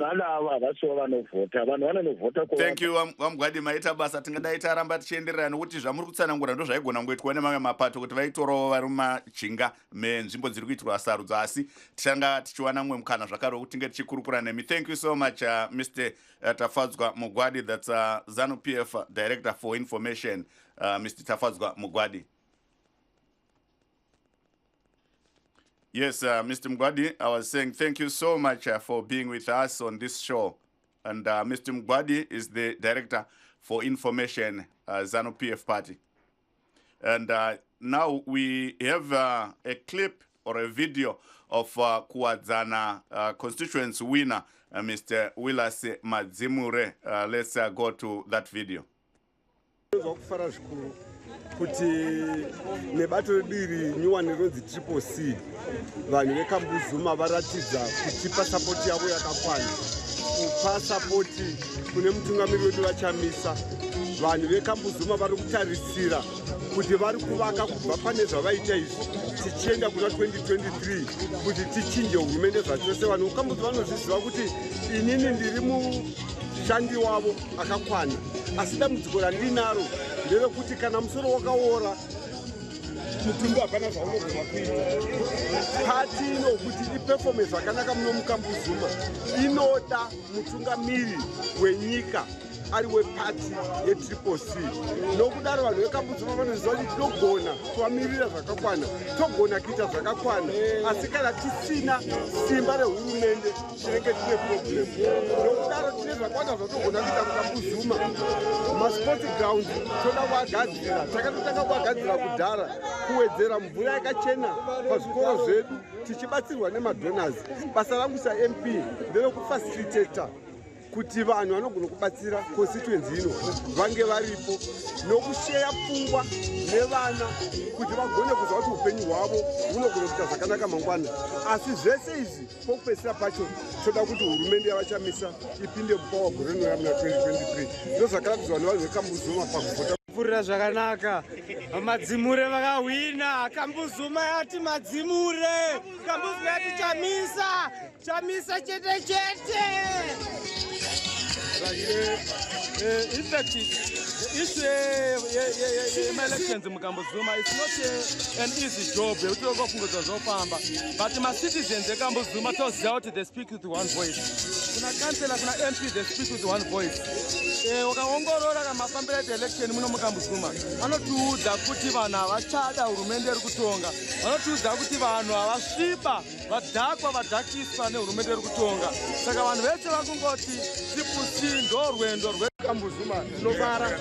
Thank you, Mkwadi. Maita basa tingadai taramba tichienderera nokuti zvamuri kutsanangura ndo zvaigona kungoitwa nemamwe mapato kuti vaitorawo vari mumajinga menzvimbo dziri kuitirwa sarudzo, asi tichanga tichiwana mumwe mukana zvakare wekuti tinge tichikurukura nemi. Thank you so much, Mr. Tafadzwa Mugwadi. That's ZANU-PF Director for Information, Mr. Tafadzwa Mugwadi. Yes, Mr. Mugwadi, I was saying thank you so much for being with us on this show. And Mr. Mugwadi is the Director for Information, ZANU-PF Party. And now we have a clip or a video of Kuwadzana constituency winner, Mr. Willas Madzimure. Let's go to that video. Kuti nebato diri nyuwani ronzi triple C vanhu vekambuzuma varatidza kutipa sapoti yavo yakakwana, kupa sapoti kune mutungamiri wedu vachamisa. Vanhu vekambuzuma vari kutarisira kuti vari kuvaka kubva pane zvavaita izvi tichienda kuna 2023 kuti tichinje hurumende zvachose. Vanhu vekambuzuma vanozviziva kuti inini ndiri mushandi wavo akakwana, asi dambudziko randinaro nderekuti kana musoro wakaora mutumbi hapana zvaunogona kuita. Pati inokuti iperformance zvakanaka muno mukambuzuma inoda mutungamiri wenyika ari wepati yetriple C. Nokudaro vanhu vekambuzuma vanoziva kuti tinogona kuvamirira zvakakwana, togona kuita zvakakwana, asi kana tisina simba rehurumende tinenge tine problemu. Nokudaro tine zvakawanda zvatogona kuita mukambuzuma. Masports ground toda kuagadzira, takatotanga kuagadzira kudhara, kuwedzera mvura yakachena pazvikoro zvedu tichibatsirwa nemadonors. Basa rangu saMP nderokufacilitata kuti vanhu vanogona kubatsira constituency ino vange varipo, nokusheya pfungwa nevana kuti vagone kuziva kuti upenyu hwavo hunogona kuita zvakanaka mangwana. Asi zvese izvi pokupedzisira pacho toda kuti hurumende yavachamisa ipinde mupawa gore rinouya muna 2023. Ndo zvakaratidzwa nevanhu vekambuzuma pakuvhota pfurira zvakanaka. Madzimure vakahwina. Kambuzuma yati madzimure. Kambuzuma yati chamisa chete chete. Elections in Kambuzuma, it's not an easy job. But my citizens, the Kambuzuma tells out they speak with one voice. Kuna councillor, kuna MP, they speak with one voice. Wakaongorora kamafambira election muno mukambuzuma vanotiudza kuti vanhu havachada hurumende iri kutonga, vanotiudza kuti vanhu havasviba vadhakwa vadhakiswa nehurumende iri kutonga. Saka vanhu vese vakungoti tipusi ndo rwendo rwekambuzuma. Tinovara,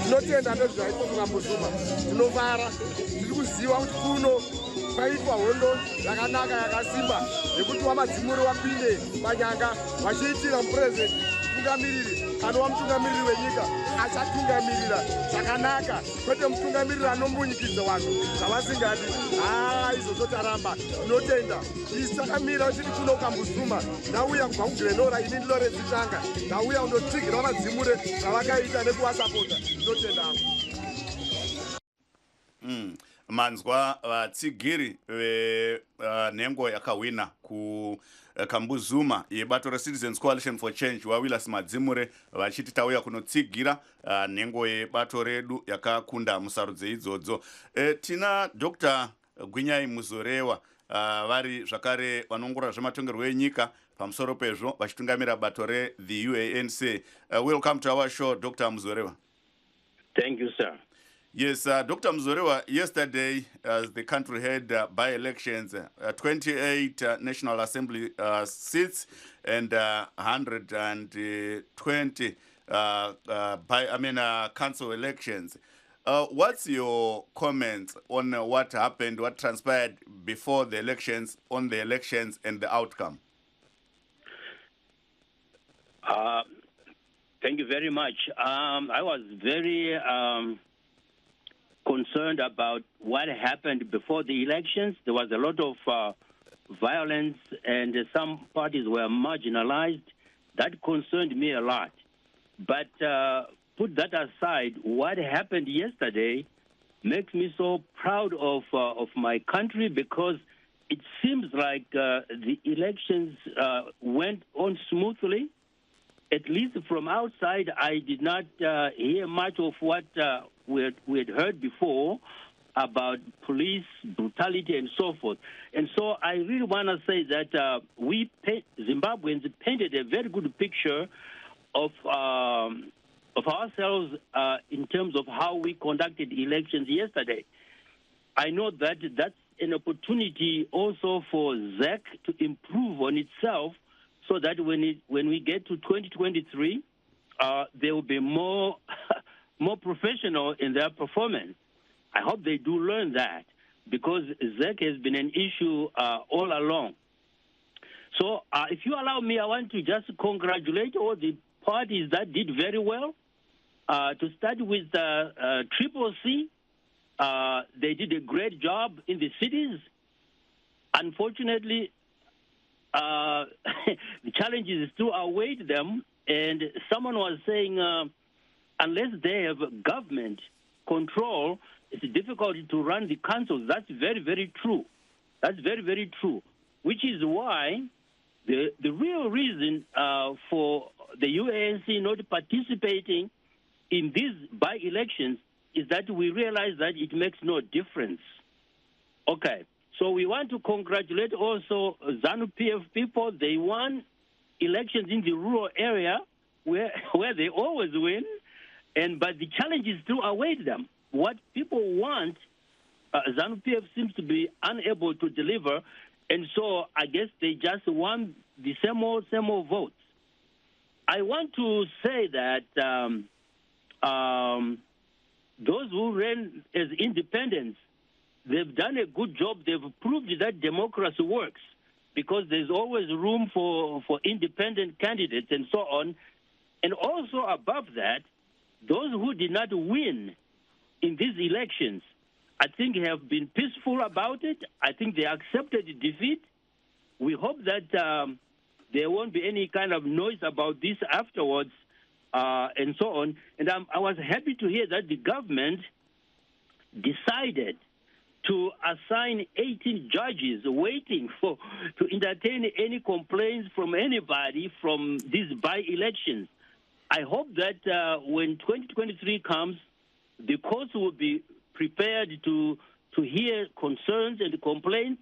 tinotenda nezvaitwa mukambuzuma, tinovara, tiri kuziva kuti kuno kwaitwa hondo yakanaka yakasimba yekuti wamadzimuri wapinde panyanga vachiitira mupurezidendi mutungamiriri anova mutungamiriri wenyika achatungamirira zvakanaka, kwete mutungamiriri anomunyikidza vanhu zvavasingadi. Izvozvo taramba, tinotenda isi takamira tiri kuno kambuzuma. Ndauya kubva kugrenora, ini ndilo redzitanga, ndauya kundotsigira madzimure zvavakaita nekuvasapota. Tinotenda manzwa vatsigiri venhengo yakahwina kambuzuma yebato reCitizens Coalition for Change waWillis Madzimure vachiti tauya kunotsigira nhengo yebato redu yakakunda musarudzo idzodzo. Tina Dr. Gwinyai Muzorewa vari zvakare vanongorora zvematongerwo enyika pamusoro pezvo vachitungamira bato the UANC. Welcome to our show, Dr. Muzorewa. Thank you, sir. Yes, Dr. Muzorewa, yesterday the country had by-elections, 28 National Assembly seats and 120 council elections. What's your comments on what happened, what transpired before the elections, on the elections and the outcome? Thank you very much. I was very concerned about what happened before the elections. There was a lot of violence and some parties were marginalized. That concerned me a lot. But put that aside, what happened yesterday makes me so proud of my country, because it seems like the elections went on smoothly. At least from outside, I did not hear much of what we had heard before about police brutality and so forth. And so I really want to say that Zimbabweans painted a very good picture of ourselves in terms of how we conducted elections yesterday. I know that that's an opportunity also for ZAC to improve on itself, so that when we get to 2023, they will be more more professional in their performance. I hope they do learn that, because ZAC has been an issue all along. So if you allow me, I want to just congratulate all the parties that did very well. To start with Triple C, they did a great job in the cities. Unfortunately, the challenges still await them, and someone was saying unless they have government control, it's difficult to run the councils. That's very, very true. That's very, very true, which is why the real reason for the UANC not participating in these by-elections is that we realize that it makes no difference. Okay. So we want to congratulate also ZANU-PF people. They won elections in the rural area, where they always win, but the challenges still await them. What people want, ZANU-PF seems to be unable to deliver, and so I guess they just want the same old votes. I want to say that those who ran as independents, they've done a good job. They've proved that democracy works because there's always room for independent candidates and so on. And also above that, those who did not win in these elections, I think have been peaceful about it. I think they accepted defeat. We hope that there won't be any kind of noise about this afterwards and so on. And I was happy to hear that the government decided to assign 18 judges waiting to entertain any complaints from anybody from these by-elections. I hope that when 2023 comes, the courts will be prepared to hear concerns and complaints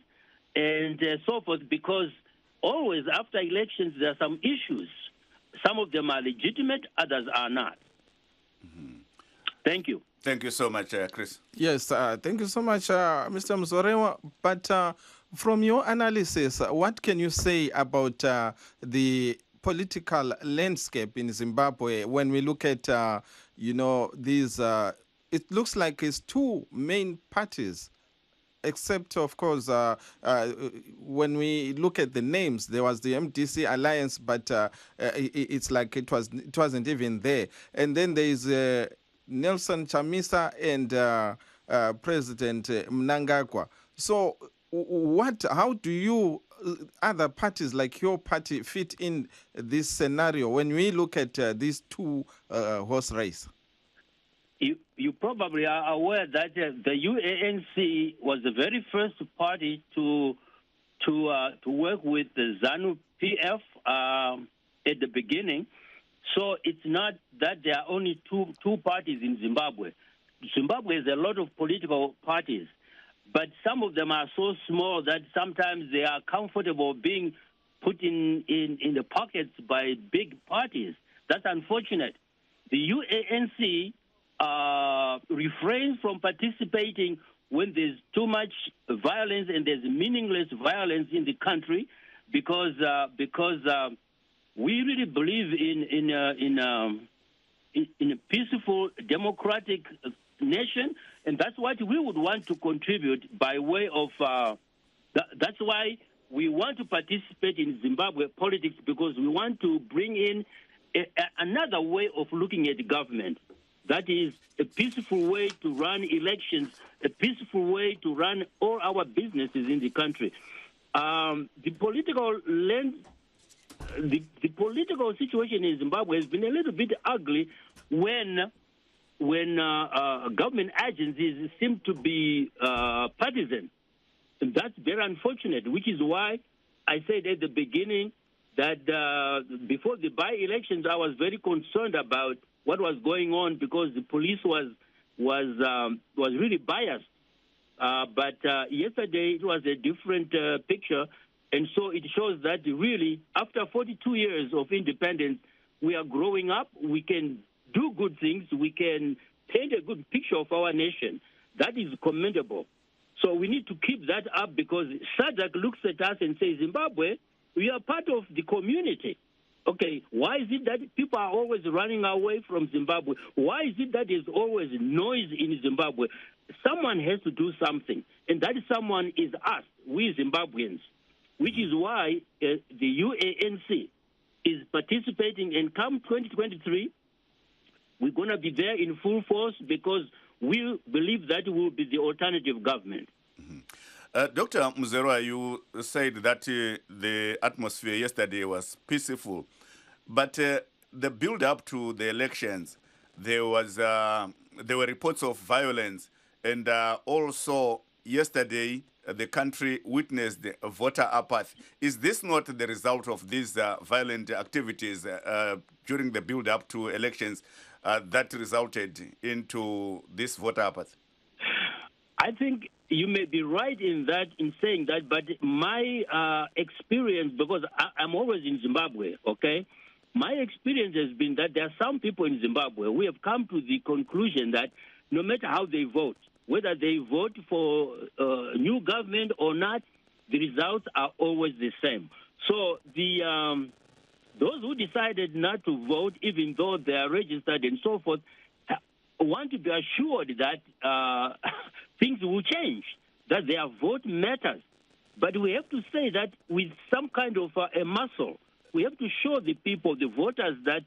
and so forth, because always after elections there are some issues. Some of them are legitimate, others are not. Mm-hmm. Thank you. Thank you so much, Chris. Yes, thank you so much, Mr. Mzorewa. But from your analysis, what can you say about the political landscape in Zimbabwe when we look at, these, it looks like it's two main parties, except, of course, when we look at the names, there was the MDC Alliance, but it's like it wasn't even there. And then there is Nelson Chamisa and President Mnangagwa. So how do you, other parties like your party, fit in this scenario when we look at these two horse race? You probably are aware that the UANC was the very first party to work with the ZANU-PF at the beginning. So it's not that there are only two parties in Zimbabwe. Zimbabwe has a lot of political parties, but some of them are so small that sometimes they are comfortable being put in the pockets by big parties. That's unfortunate. The UANC refrains from participating when there's too much violence and there's meaningless violence in the country, because we really believe in a peaceful, democratic nation, and that's what we would want to contribute by way of. That's why we want to participate in Zimbabwe politics, because we want to bring in another way of looking at the government. That is a peaceful way to run elections, a peaceful way to run all our businesses in the country. The political situation in Zimbabwe has been a little bit ugly when government agencies seem to be partisan. And that's very unfortunate, which is why I said at the beginning that before the by-elections, I was very concerned about what was going on, because the police was really biased. But yesterday it was a different picture, and so it shows that really after 42 years of independence, we are growing up. We can do good things. We can paint a good picture of our nation. That is commendable. So we need to keep that up, because SADC looks at us and says, Zimbabwe, we are part of the community. Okay, why is it that people are always running away from Zimbabwe? Why is it that there's always noise in Zimbabwe? Someone has to do something, and that someone is us, we Zimbabweans, which is why the UANC is participating. And come 2023, we're going to be there in full force, because we believe that will be the alternative government. Mm-hmm. Dr. Mzorewa, you said that the atmosphere yesterday was peaceful, but the build-up to the elections, there were reports of violence, and also yesterday the country witnessed a voter apathy. Is this not the result of these violent activities during the build-up to elections that resulted into this voter apathy? I think you may be right in saying that, but my experience, because I'm always in Zimbabwe, okay, my experience has been that there are some people in Zimbabwe who have come to the conclusion that no matter how they vote, whether they vote for a new government or not, the results are always the same. So those who decided not to vote, even though they are registered and so forth, want to be assured that things will change, that their vote matters. But we have to say that with some kind of a muscle, we have to show the people, the voters, that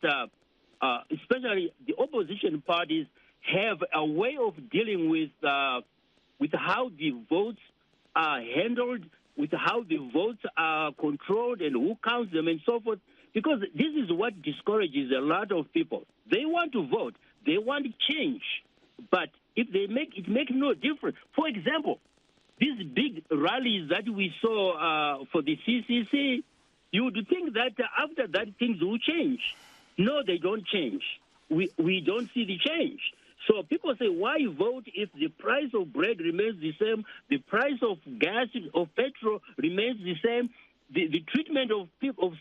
especially the opposition parties have a way of dealing with how the votes are handled, with how the votes are controlled and who counts them and so forth, because this is what discourages a lot of people. They want to vote. They want change. But if they it makes no difference. For example, these big rallies that we saw for the CCC, you would think that after that things will change. No, they don't change. We don't see the change. So people say, why vote if the price of bread remains the same, the price of gas, of petrol remains the same, the treatment of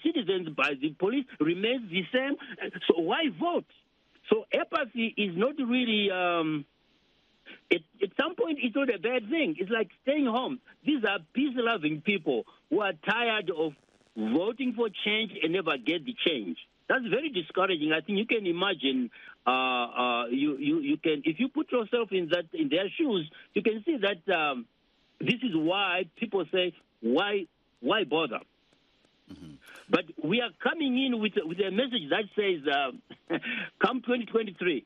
citizens by the police remains the same? So why vote? So apathy is not really, at some point, it's not a bad thing. It's like staying home. These are peace-loving people who are tired of voting for change and never get the change. That's very discouraging. I think you can imagine. You can, if you put yourself in their shoes, you can see that this is why people say, why bother? Mm-hmm. But we are coming in with a message that says, come 2023,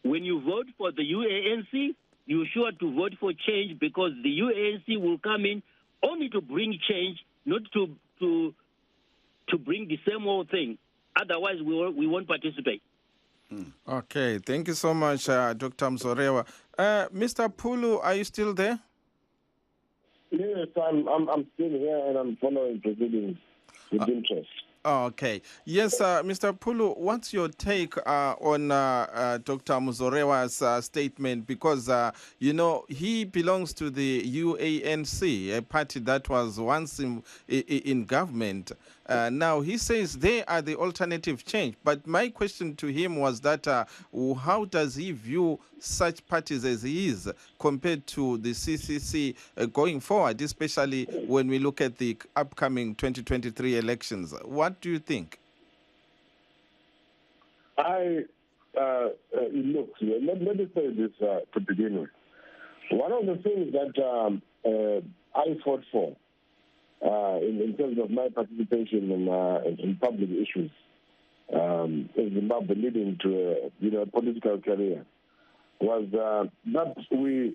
when you vote for the UANC, you're sure to vote for change, because the UANC will come in only to bring change, not to bring the same old thing. Otherwise, we won't participate. Okay, thank you so much, Dr. Mzorewa. Mr. Pulu, are you still there? Yes, I'm still here and I'm following proceedings with interest. Okay. Yes, Mr. Pulu, what's your take on Dr. Mzorewa's statement? Because, he belongs to the UANC, a party that was once in government. Now, he says they are the alternative change. But my question to him was that how does he view such parties as he is compared to the CCC going forward, especially when we look at the upcoming 2023 elections? What do you think? Look, let me say this to begin with. One of the things that I fought for in terms of my participation in public issues in Zimbabwe, leading to a political career, was that we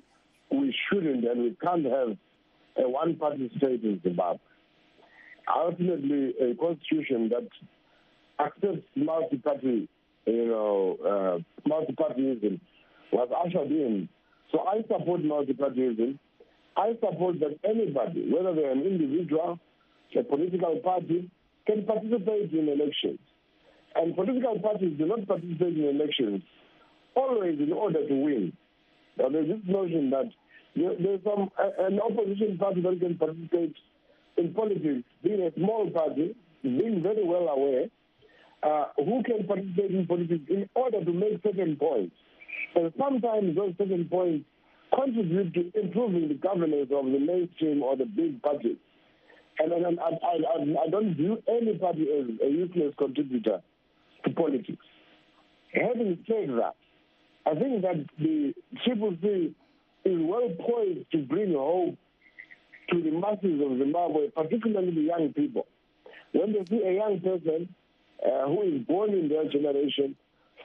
shouldn't and we can't have a one-party state in Zimbabwe. Ultimately, a constitution that accepts multi-party, multi-partyism was ushered in. So I support multi-partyism. I support that anybody, whether they're an individual, a political party, can participate in elections. And political parties do not participate in elections always in order to win. Now, there's this notion that there's an opposition party that can participate in politics, being a small party, being very well aware, who can participate in politics in order to make certain points. And sometimes those certain points contribute to improving the governance of the mainstream or the big parties. And I don't view any party as a useless contributor to politics. Having said that, I think that the CCC is well poised to bring hope to the masses of Zimbabwe, particularly the young people. When they see a young person who is born in their generation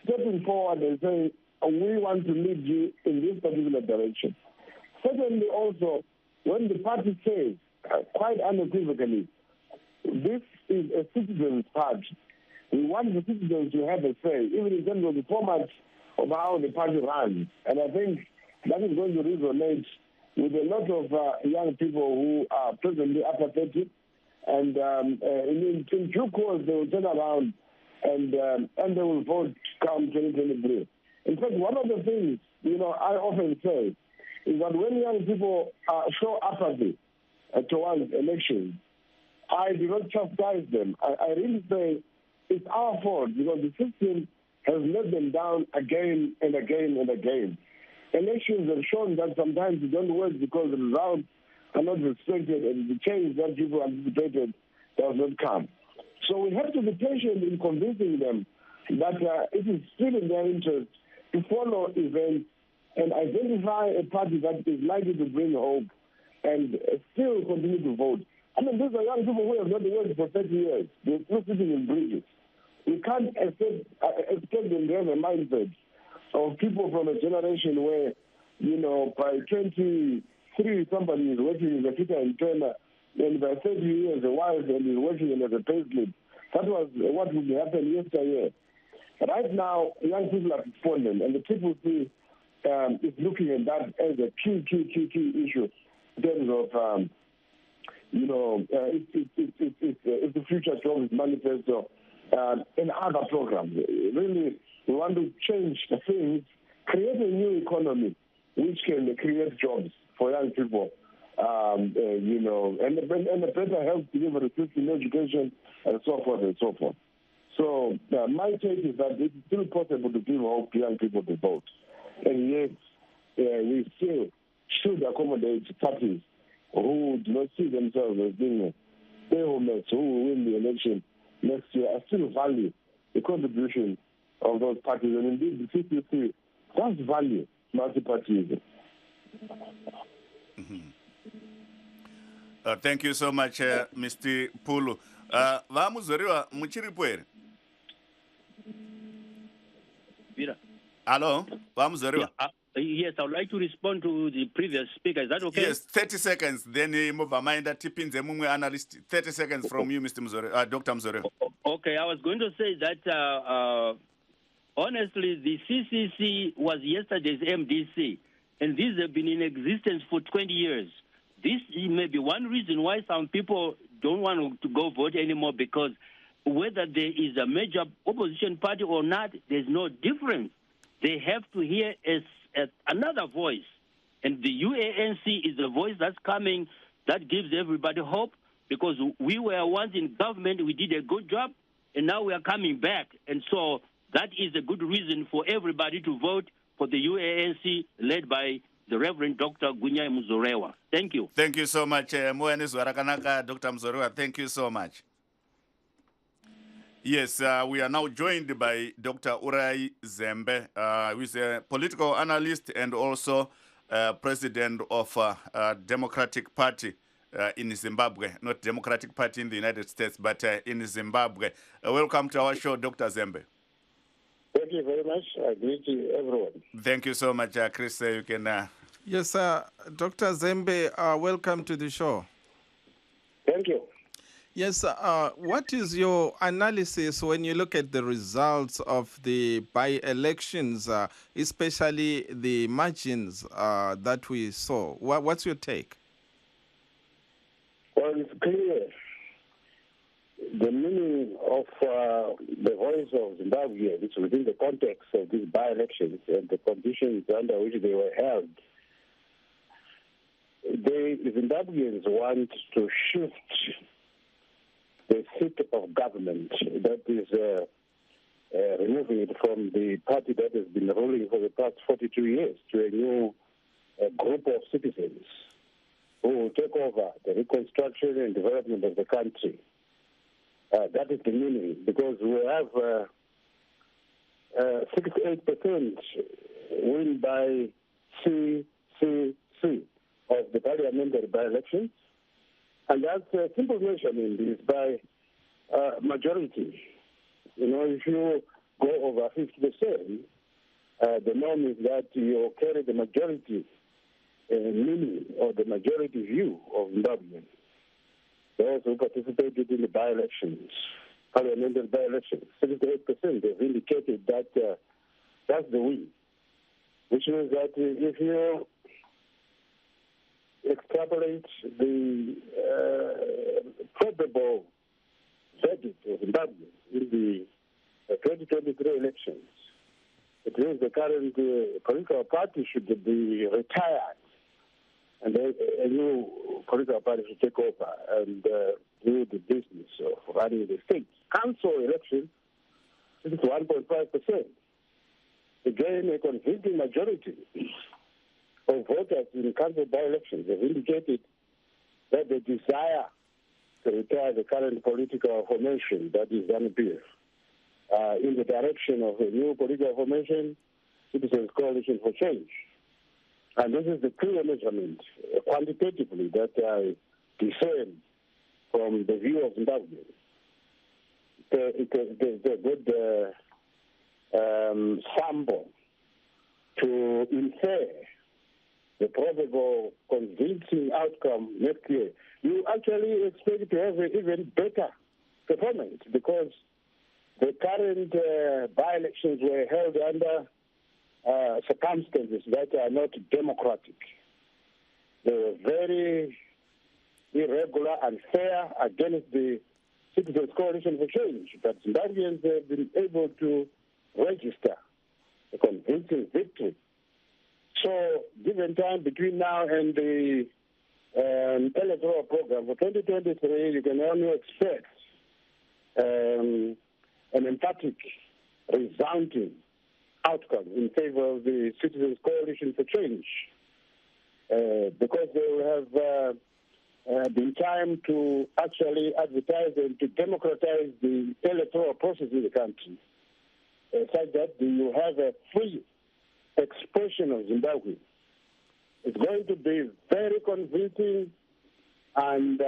stepping forward and saying, we want to lead you in this particular direction. Secondly, also, when the party says, quite unequivocally, this is a citizens' party, we want the citizens to have a say, even in terms of the format of how the party runs. And I think that is going to resonate with a lot of young people who are presently apathetic. And in due course, they will turn around and they will vote come 2023. In fact, one of the things, I often say is that when young people show apathy towards elections, I do not chastise them. I really say it's our fault because the system has let them down again and again and again. Elections have shown that sometimes it don't work because the results are not respected and the change that people anticipated does not come. So we have to be patient in convincing them that it is still in their interest to follow events and identify a party that is likely to bring hope and still continue to vote. I mean, these are young people who have not worked for 30 years. They're still sitting in bridges. We can't expect them to have a mindset of people from a generation where, by 23, somebody is working as a fitter and turner, and by 30 years, a wife and is working as a payslip. That was what would happen yesterday. Right now, young people are responding, and the people see is looking at that as a key issue in terms of, it's the future jobs manifesto and other programs. Really, we want to change the things, create a new economy which can create jobs for young people, and a better health delivery system, education, and so forth and so forth. So my take is that it's still possible to give hope to young people to vote. And yet, we still should accommodate parties who do not see themselves as being stalemate, who will win the election next year. I still value the contribution of those parties. And indeed, the CCC does value multi-partyism. Thank you so much, Mr. Pulu. Vamuzoriwa muchiripo here? Hello, Vamuzoriwa. Yes, I would like to respond to the previous speaker. Is that okay? Yes, 30 seconds. Then Mubamainda tipinze mumwe analyst. 30 seconds from you, Mr. Muzoriwa, Dr. Muzoriwa. Okay, I was going to say that honestly, the CCC was yesterday's MDC, and these have been in existence for 20 years. This may be one reason why some people don't want to go vote anymore, because whether there is a major opposition party or not, there's no difference. They have to hear another voice. And the UANC is the voice that's coming that gives everybody hope, because we were once in government, we did a good job, and now we are coming back. And so that is a good reason for everybody to vote for the UANC led by the Reverend Dr. Gunyai Muzorewa. Thank you. Thank you so much, Moenis Warakanaka, Dr. Muzorewa. Thank you so much. Yes, we are now joined by Dr. Urai Zembe, who is a political analyst and also president of Democratic Party in Zimbabwe. Not Democratic Party in the United States, but in Zimbabwe. Welcome to our show, Dr. Zembe. Thank you very much. I greet you, everyone. Thank you so much, Chris. You can... Yes, Dr. Zembe, welcome to the show. Thank you. Yes, what is your analysis when you look at the results of the by-elections, especially the margins that we saw? What's your take? Well, it's clear the meaning of the voice of Zimbabwe is within the context of these by-elections and the conditions under which they were held. The Zimbabweans want to shift the seat of government, that is removing it from the party that has been ruling for the past 42 years to a new group of citizens who will take over the reconstruction and development of the country. That is the meaning, because we have 68% win by CCC of the parliamentary by-elections. And that's a simple measurement is by majority. If you go over 50%, the norm is that you carry the majority meaning or the majority view of Zimbabwe. Those who participated in the by-elections, parliamentary by-elections, 68% have indicated that that's the win, which means that if you extrapolate the probable verdict of Zimbabwe in the 2023 elections, it means the current political party should be retired and a new political party should take over and do the business of running the state. Council elections 61.5%. Again, a convincing majority of voters in council by-elections have indicated that they desire to retire the current political formation, that is ZANU-PF, in the direction of a new political formation, Citizens Coalition for Change. And this is the clear measurement, quantitatively, that I discern from the view of Zimbabwe. It's a good sample to infer the probable convincing outcome next year. You actually expect to have an even better performance because the current by-elections were held under circumstances that are not democratic. They were very irregular and unfair against the Citizens Coalition for Change, but Zimbabweans have been able to register a convincing victory. So, given time between now and the electoral program for 2023, you can only expect an emphatic, resounding outcome in favor of the Citizens Coalition for Change, because they will have been time to actually advertise and to democratize the electoral process in the country, such that you have a free expression of Zimbabwe. It's going to be very convincing and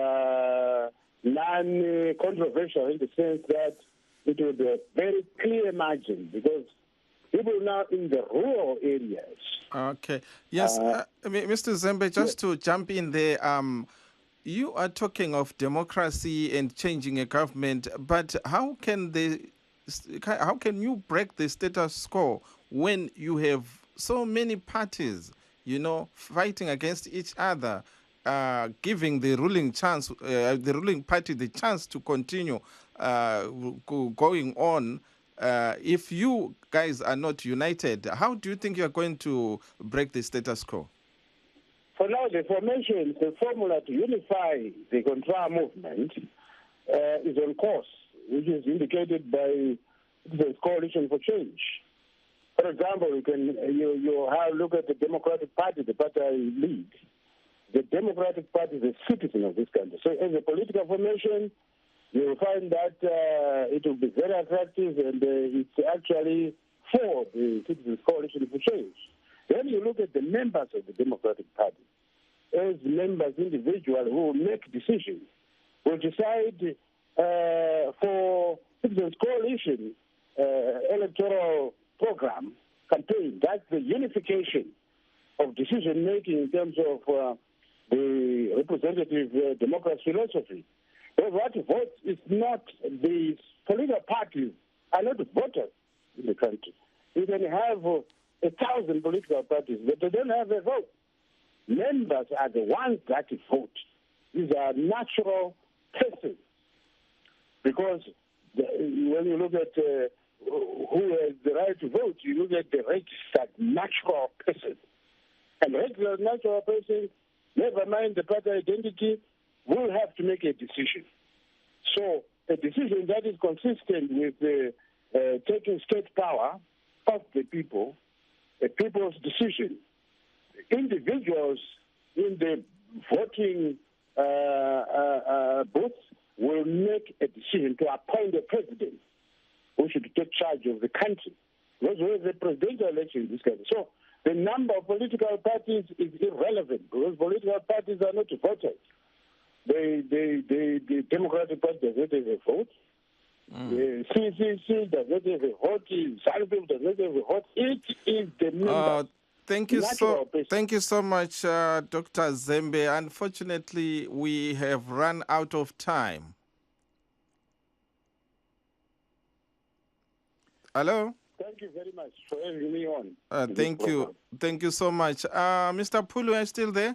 non-controversial in the sense that it will be a very clear margin because people now in the rural areas. Okay. Yes, Mr. Zembe, just to jump in there, you are talking of democracy and changing a government, but how can you break the status quo when you have so many parties, fighting against each other, giving the ruling party the chance to continue going on? If you guys are not united, how do you think you are going to break the status quo? For now, the formula to unify the Contra movement is on course, which is indicated by the Coalition for Change. For example, you have look at the Democratic Party, the party I lead. The Democratic Party is a citizen of this country. So as a political formation, you will find that it will be very attractive and it's actually for the Citizens Coalition for Change. Then you look at the members of the Democratic Party. As members, individuals who will make decisions, will decide for Citizens Coalition electoral program campaign. That's the unification of decision-making in terms of the representative democracy philosophy. But what votes is not the political parties are not voters in the country. You can have 1,000 political parties, but they don't have a vote. Members are the ones that vote. These are natural persons. Because when you look at who has the right to vote, you look at the registered natural person. And registered natural person, never mind the party identity, will have to make a decision. So a decision that is consistent with taking state power of the people, a people's decision. Individuals in the voting booth will make a decision to appoint a president who should take charge of the country. Because we have a presidential election in this country. So the number of political parties is irrelevant because political parties are not voters. The Democratic Party does not have a vote. The CCC does not have a vote. ZANU-PF does not have a vote. It is the members. Thank you so much, Dr. Zembe. Unfortunately, we have run out of time. Hello? Thank you very much for having me on. Thank you. Thank you so much. Mr. Pulu, are you still there?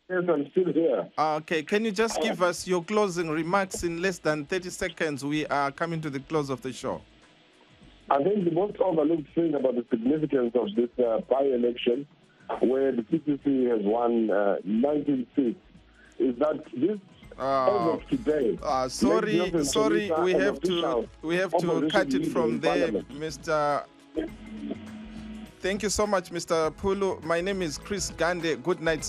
Yes, I'm still here. Okay. Can you just give us your closing remarks in less than 30 seconds? We are coming to the close of the show. I think the most overlooked thing about the significance of this by-election, where the CCC has won 19 seats, is that this As of today, sorry, we have to cut it from there, Parliament. Mr. Thank you so much, Mr. Pulu. My name is Chris Gande. Good night.